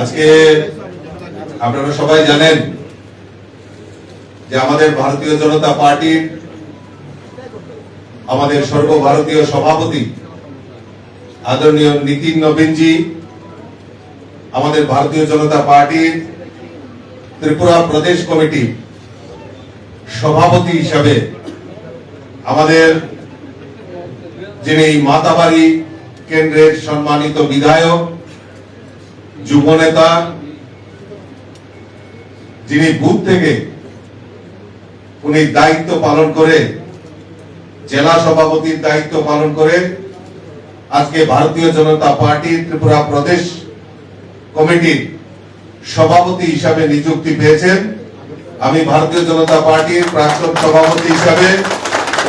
আজকে আপনারা সবাই জানেন যে আমাদের ভারতীয় জনতা পার্টির আমাদের সর্বভারতীয় সভাপতি আদরণীয় নীতিন নবীনজি আমাদের ভারতীয় জনতা পার্টির ত্রিপুরা প্রদেশ কমিটি সভাপতি হিসাবে আমাদের যিনি মাতাবাড়ি কেন্দ্রের সম্মানিত বিধায়ক যুব নেতা যিনি বুথ থেকে উনি দায়িত্ব পালন করে জেলা সভাপতির দায়িত্ব পালন করে আজকে ভারতীয় জনতা পার্টি ত্রিপুরা প্রদেশ কমিটির সভাপতি হিসাবে নিযুক্তি পেয়েছেন। আমি ভারতীয় জনতা পার্টির প্রাক্তন সভাপতি হিসাবে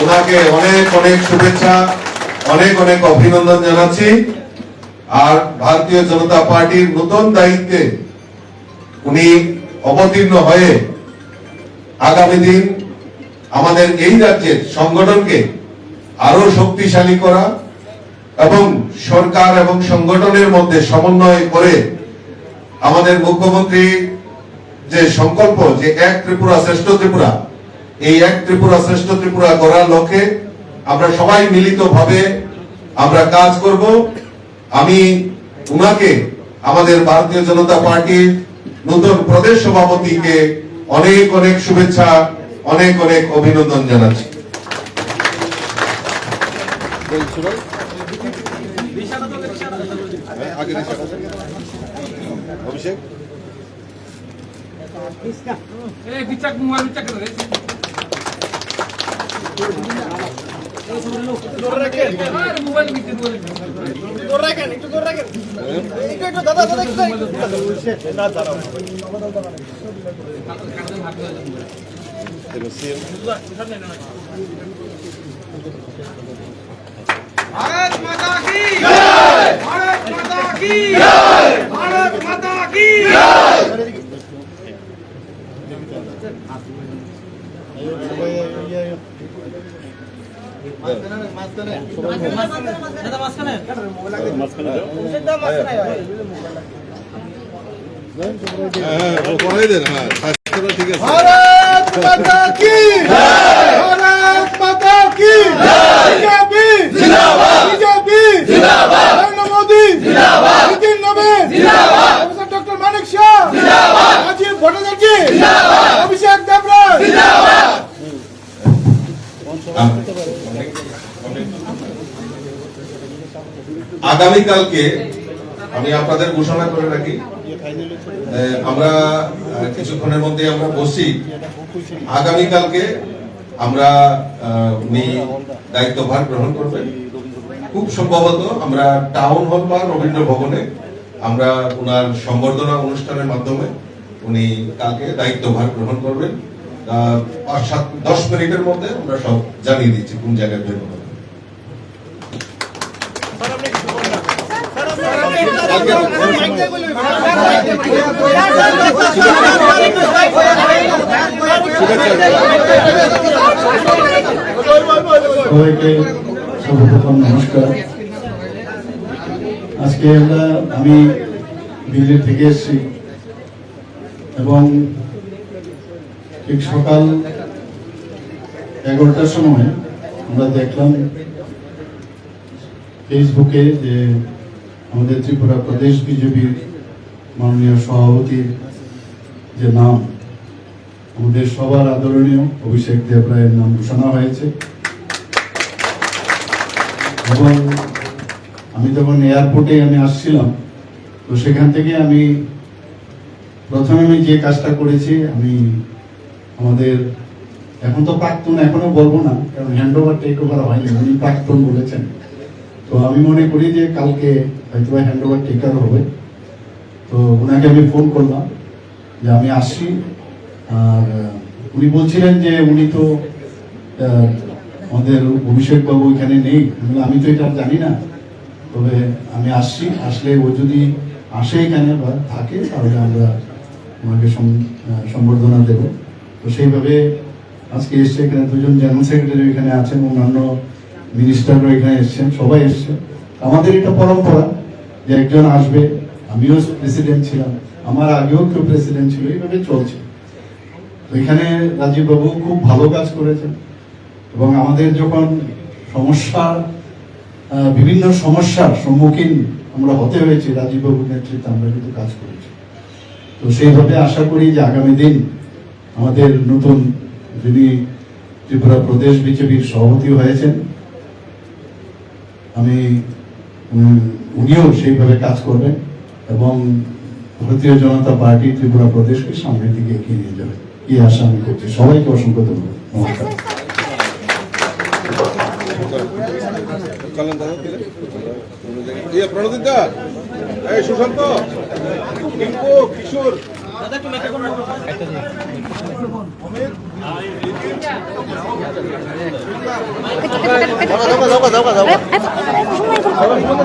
ওনাকে অনেক অনেক শুভেচ্ছা অনেক অনেক অভিনন্দন জানাচ্ছি। আর ভারতীয় জনতা পার্টির নতুন দায়িত্বে উনি অবতীর্ণ হয়ে আগামী দিন আমাদের এই রাজ্যের সংগঠনকে আরো শক্তিশালী করা এবং সরকার এবং সংগঠনের মধ্যে সমন্বয় করে আমাদের মুখ্যমন্ত্রী যে সংকল্প যে এক ত্রিপুরা শ্রেষ্ঠ ত্রিপুরা, এই এক ত্রিপুরা শ্রেষ্ঠ ত্রিপুরা করার লক্ষ্যে আমরা সবাই মিলিতভাবে আমরা কাজ করব। আমি উনাকে আমাদের ভারতীয় জনতা পার্টির নতুন প্রদেশ সভাপতিকে অনেক অনেক শুভেচ্ছা অনেক অনেক অভিনন্দন জানাচ্ছি। অভিষেক भारत माता की जय, भारत माता की जय, भारत माता की जय। भारत माता की जय, भारत माता की जय। बीजेपी जिंदाबाद, बीजेपी जिंदाबाद, नरेंद्र मोदी जिंदाबाद, नितिन नवीन जिंदाबाद, प्रोफेसर डॉक्टर मानिक शाह जिंदाबाद, राजीव भट्टाचार्य जिंदाबाद, अभिषेक देवराज जिंदाबाद। আগামীকালকে আমি আপনাদের ঘোষণা করে রাখি, আমরা কিছুক্ষণের মধ্যে আমরা বসি। আগামীকালকে আমরা উনি দায়িত্বভার গ্রহণ করবেন। খুব সম্ভবত আমরা টাউন হল বা রবীন্দ্র ভবনে আমরা উনার সম্বর্ধনা অনুষ্ঠানের মাধ্যমে উনি কালকে দায়িত্বভার গ্রহণ করবেন। 5-10 মিনিটের মধ্যে আমরা সব জানিয়ে দিচ্ছি কোন জায়গায় বের হবে। সবাইকে সর্বপ্রথম নমস্কার। আজকে আমি দিল্লি থেকে এসেছি এবং ঠিক সকাল 11টার সময় আমরা দেখলাম ফেসবুকে যে আমাদের ত্রিপুরা প্রদেশ বিজেপির মাননীয় সভাপতির যে নাম, আমাদের সবার আদরণীয় অভিষেক দেবরায়ের নাম ঘোষণা হয়েছে। এবং আমি যখন এয়ারপোর্টে আমি আসছিলাম, তো সেখান থেকে আমি প্রথমে যে কাজটা করেছি, আমি আমাদের এখন তো প্রাক্তন এখনো বলবো না, কারণ হ্যান্ড ওভার টেক ওভার হয়নি, উনি প্রাক্তন বলেছেন। তো আমি মনে করি যে কালকে হয়তো হ্যান্ড ওভার টেকার হবে। তো ওনাকে আমি ফোন করলাম যে আমি আসছি। আর উনি বলছিলেন যে উনি তো আমাদের অভিষেক বাবু এখানে নেই। আমি তো এটা জানি না, তবে আমি আসছি, আসলে ও যদি আসে এখানে বা থাকে তাহলে আমরা ওনাকে সম্বর্ধনা দেব। তো সেইভাবে আজকে এসছে। এখানে দুজন জেনারেল সেক্রেটারি এখানে আছেন, অন্যান্য মিনিস্টাররা এখানে এসছেন, সবাই এসছে। আমাদের এটা পরম্পরা যে একজন আসবে আমিও প্রেসিডেন্ট ছিলাম, আমার আগেও কেউ প্রেসিডেন্ট ছিল, এইভাবে চলছে। তো এখানে রাজীব বাবু খুব ভালো কাজ করেছেন এবং আমাদের যখন বিভিন্ন সমস্যার সম্মুখীন আমরা হতে হয়েছে, রাজীব বাবুর নেতৃত্বে আমরা কিন্তু কাজ করেছি। তো সেইভাবে আশা করি যে আগামী দিন আমাদের নতুন যিনি ত্রিপুরা প্রদেশ বিজেপির সভাপতি হয়েছেন, উনিও সেইভাবে কাজ করবেন এবং ভারতীয় জনতা পার্টি ত্রিপুরা প্রদেশকে সামনের দিকে এগিয়ে নিয়ে যাবে, এই আশা আমি করছি। সবাইকে অসংখ্য ধন্যবাদ। নমস্কার। প্রণজিৎদা, এই সুশান্ত, টিঙ্কু, কিশোর, Ayo,